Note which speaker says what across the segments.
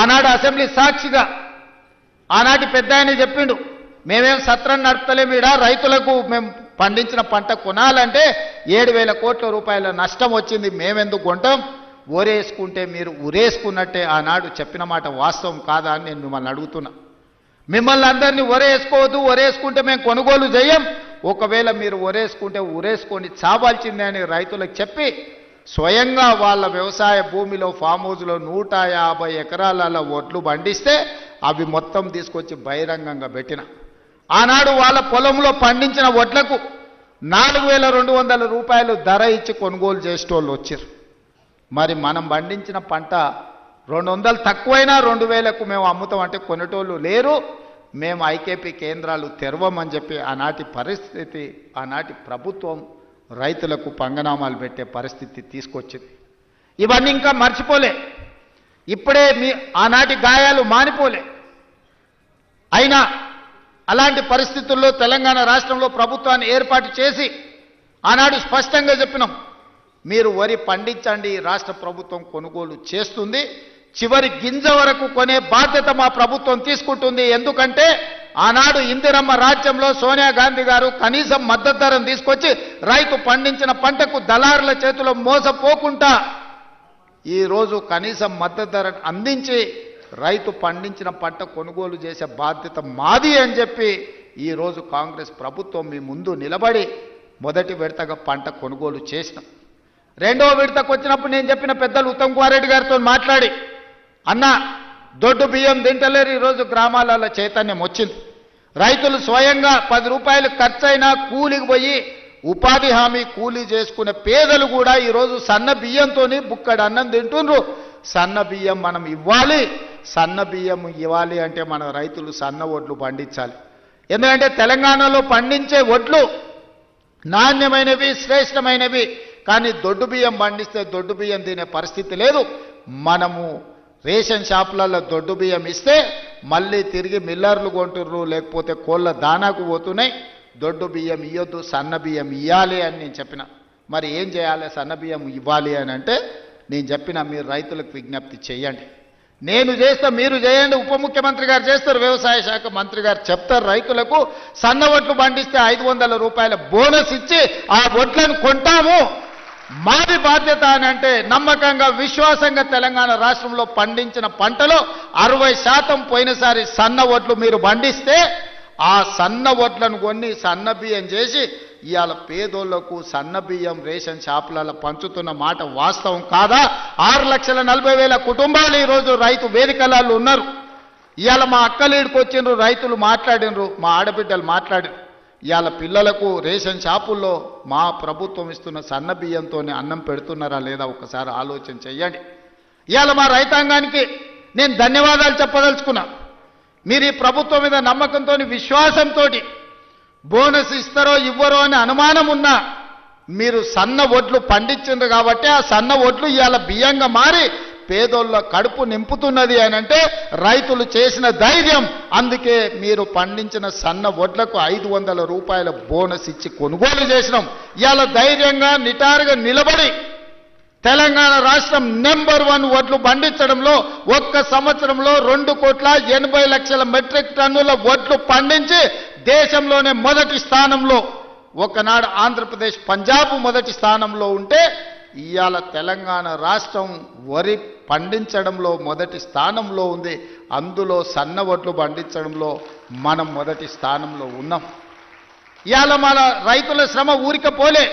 Speaker 1: ఆనాడు అసెంబ్లీ సాక్షిగా ఆనాటి పెద్ద ఆయన చెప్పిండు, మేమేం సత్రం నడుపుతలేము, ఈడ రైతులకు మేము పండించిన పంట కొనాలంటే 7,000 కోట్ల రూపాయల నష్టం వచ్చింది, మేమెందుకు కొంటాం, ఓరేసుకుంటే మీరు ఉరేసుకున్నట్టే ఆనాడు చెప్పిన మాట వాస్తవం కాదా అని నేను మిమ్మల్ని అడుగుతున్నా. మిమ్మల్ని అందరినీ ఒరేసుకోవద్దు, ఒరేసుకుంటే మేము కొనుగోలు చేయం, ఒకవేళ మీరు ఒరేసుకుంటే ఉరేసుకొని చావాల్సిందే అని రైతులకు చెప్పి స్వయంగా వాళ్ళ వ్యవసాయ భూమిలో ఫామ్ హౌస్లో 150 ఎకరాల ఒడ్లు పండిస్తే అవి మొత్తం తీసుకొచ్చి బహిరంగంగా పెట్టిన. ఆనాడు వాళ్ళ పొలంలో పండించిన వడ్లకు 4,200 రూపాయలు ధర ఇచ్చి కొనుగోలు చేసేటోళ్ళు వచ్చారు. మరి మనం పండించిన పంట 200 తక్కువైనా 2,000కు మేము అమ్ముతామంటే కొనేటోళ్ళు లేరు. మేము ఐకేపీ కేంద్రాలు తెరవమని చెప్పి ఆనాటి పరిస్థితి, ఆనాటి ప్రభుత్వం రైతులకు పంగనామాలు పెట్టే పరిస్థితి తీసుకొచ్చింది. ఇవన్నీ ఇంకా మర్చిపోలే, ఇప్పుడే మీ ఆనాటి గాయాలు మానిపోలే. అయినా అలాంటి పరిస్థితుల్లో తెలంగాణ రాష్ట్రంలో ప్రభుత్వాన్ని ఏర్పాటు చేసి ఆనాడు స్పష్టంగా చెప్పినాం, మీరు వరి పండించండి, రాష్ట్ర ప్రభుత్వం కొనుగోలు చేస్తుంది, చివరి గింజ వరకు కొనే బాధ్యత మా ప్రభుత్వం తీసుకుంటుంది. ఎందుకంటే ఆనాడు ఇందిరమ్మ రాజ్యంలో సోనియా గాంధీ గారు కనీసం మద్దతు ధరను తీసుకొచ్చి రైతు పండించిన పంటకు దళారుల చేతిలో మోసపోకుండా ఈరోజు కనీసం మద్దతు ధరను అందించి రైతు పండించిన పంట కొనుగోలు చేసే బాధ్యత మాది అని చెప్పి ఈరోజు కాంగ్రెస్ ప్రభుత్వం మీ ముందు నిలబడి మొదటి విడతగా పంట కొనుగోలు చేసినాం. రెండవ విడతకు వచ్చినప్పుడు నేను చెప్పిన పెద్దలు ఉత్తమ్ కుమార్ రెడ్డి గారితో మాట్లాడి, అన్న దొడ్డు బియ్యం తింటలేరు, ఈరోజు గ్రామాలలో చైతన్యం వచ్చింది. రైతులు స్వయంగా 10 రూపాయలు ఖర్చైనా కూలికి పోయి ఉపాధి హామీ కూలీ చేసుకునే పేదలు కూడా ఈరోజు సన్న బియ్యంతో బుక్కడు అన్నం తింటుండ్రు. సన్న బియ్యం మనం ఇవ్వాలి, సన్న బియ్యం ఇవ్వాలి అంటే మన రైతులు సన్న వడ్లు పండించాలి. ఎందుకంటే తెలంగాణలో పండించే వడ్లు నాణ్యమైనవి, శ్రేష్టమైనవి. కానీ దొడ్డు బియ్యం పండిస్తే దొడ్డు బియ్యం తినే పరిస్థితి లేదు. మనము రేషన్ షాపులలో దొడ్డు బియ్యం ఇస్తే మళ్ళీ తిరిగి మిల్లర్లు కొంటుర్రు, లేకపోతే కోళ్ళ దానాకు పోతున్నాయి. దొడ్డు బియ్యం ఇవ్వద్దు, సన్న బియ్యం ఇవ్వాలి అని నేను చెప్పిన. మరి ఏం చేయాలి, సన్న బియ్యం ఇవ్వాలి అని అంటే నేను చెప్పిన, మీరు రైతులకు విజ్ఞప్తి చేయండి, నేను చేస్తా మీరు చేయండి. ఉప ముఖ్యమంత్రి గారు చేస్తారు, వ్యవసాయ శాఖ మంత్రి గారు చెప్తారు, రైతులకు సన్న వడ్లు పండిస్తే 500 రూపాయల బోనస్ ఇచ్చి ఆ వడ్లను కొంటాము, మాది బాధ్యత అని అంటే నమ్మకంగా విశ్వాసంగా తెలంగాణ రాష్ట్రంలో పండించిన పంటలో 60% పోయినసారి సన్న వడ్లు మీరు పండిస్తే ఆ సన్న వడ్లను కొన్ని సన్న బియ్యం చేసి ఇవాళ పేదోళ్లకు సన్న బియ్యం రేషన్ షాపులలో పంచుతున్న మాట వాస్తవం కాదా? 6,40,000 కుటుంబాలు ఈరోజు రైతు వేదికలలో ఉన్నారు. ఇవాళ మా అక్కలీడికి వచ్చిండ్రు, రైతులు మాట్లాడినరు, మా ఆడబిడ్డలు మాట్లాడినరు. ఇవాళ పిల్లలకు రేషన్ షాపుల్లో మా ప్రభుత్వం ఇస్తున్న సన్న బియ్యంతో అన్నం పెడుతున్నారా లేదా ఒకసారి ఆలోచన చెయ్యండి. ఇవాళ మా రైతాంగానికి నేను ధన్యవాదాలు చెప్పదలుచుకున్నా. మీరు ఈ ప్రభుత్వం మీద నమ్మకంతో, విశ్వాసంతో బోనస్ ఇస్తారో ఇవ్వరో అని అనుమానం ఉన్నా మీరు సన్న వడ్లు పండించిండ్రు కాబట్టి ఆ సన్న వడ్లు ఇవాళ బియ్యంగా మారి పేదోళ్ళ కడుపు నింపుతున్నది అని అంటే రైతులు చేసిన ధైర్యం. అందుకే మీరు పండించిన సన్న వడ్లకు 500 రూపాయల బోనస్ ఇచ్చి కొనుగోలు చేసినాం. ఇవాళ ధైర్యంగా నిటారుగా నిలబడి తెలంగాణ రాష్ట్రం నెంబర్ 1 వడ్లు పండించడంలో ఒక్క సంవత్సరంలో 2,80,00,000 మెట్రిక్ టన్నుల వడ్లు పండించి దేశంలోనే మొదటి స్థానంలో, ఒకనాడు ఆంధ్రప్రదేశ్ పంజాబ్ మొదటి స్థానంలో ఉంటే ఇవాళ తెలంగాణ రాష్ట్రం వరి పండించడంలో మొదటి స్థానంలో ఉంది. అందులో సన్న వడ్లు పండించడంలో మనం మొదటి స్థానంలో ఉన్నాం. ఇవాళ మన రైతుల శ్రమ ఊరిక పోలే.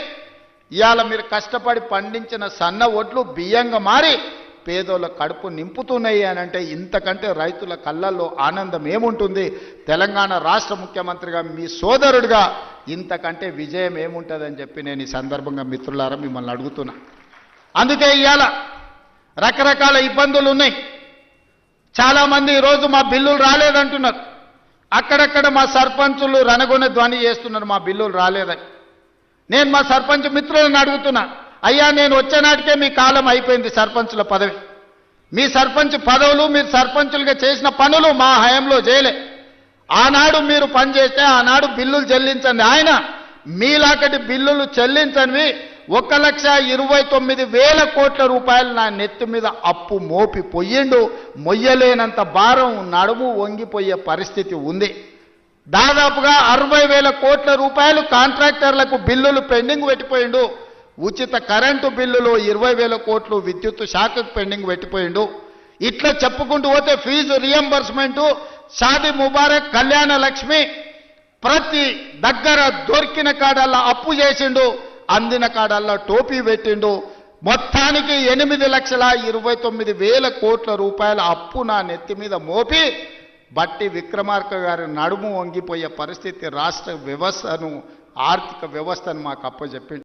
Speaker 1: ఇవాళ మీరు కష్టపడి పండించిన సన్న వడ్లు బియ్యంగా మారి పేదోళ్ళ కడుపు నింపుతున్నాయి అని అంటే ఇంతకంటే రైతుల కళ్ళల్లో ఆనందం ఏముంటుంది? తెలంగాణ రాష్ట్ర ముఖ్యమంత్రిగా మీ సోదరుడిగా ఇంతకంటే విజయం ఏముంటుందని చెప్పి నేను ఈ సందర్భంగా మిత్రులారా మిమ్మల్ని అడుగుతున్నా. అందుకే ఇవాళ రకరకాల ఇబ్బందులు ఉన్నాయి. చాలామంది ఈరోజు మా బిల్లులు రాలేదంటున్నారు. అక్కడక్కడ మా సర్పంచులు రణగొన ధ్వని చేస్తున్నారు మా బిల్లులు రాలేదని. నేను మా సర్పంచ్ మిత్రులను అడుగుతున్నా, అయ్యా నేను వచ్చే నాటికే మీ కాలం అయిపోయింది సర్పంచుల పదవి. మీ సర్పంచ్ పదవులు, మీరు సర్పంచులుగా చేసిన పనులు మా హయాంలో చేయలే. ఆనాడు మీరు పనిచేస్తే ఆనాడు బిల్లులు చెల్లించండి. ఆయన మీలాకటి బిల్లులు చెల్లించనివి 1,29,000 కోట్ల రూపాయలు నా నెత్తి మీద అప్పు మోపి పొయ్యిండు. మొయ్యలేనంత భారం, నడుము వంగిపోయే పరిస్థితి ఉంది. దాదాపుగా 60,000 కోట్ల రూపాయలు కాంట్రాక్టర్లకు బిల్లులు పెండింగ్ పెట్టిపోయిండు. ఉచిత కరెంటు బిల్లులు 20,000 కోట్లు విద్యుత్ శాఖకు పెండింగ్ పెట్టిపోయిండు. ఇట్లా చెప్పుకుంటూ పోతే ఫీజు రియంబర్స్మెంటు, షాదీ ముబారక్, కళ్యాణ లక్ష్మి ప్రతి దగ్గర దొరికిన కాడల్లా అప్పు చేసిండు, అందిన కాడల్లా టోపీ పెట్టిండు. మొత్తానికి 8,29,000 కోట్ల రూపాయల అప్పు నా నెత్తి మీద మోపి బట్టి విక్రమార్క గారి నడుము వంగిపోయే పరిస్థితి రాష్ట్ర వ్యవస్థను, ఆర్థిక వ్యవస్థను మాకు అప్పచెప్పిండు.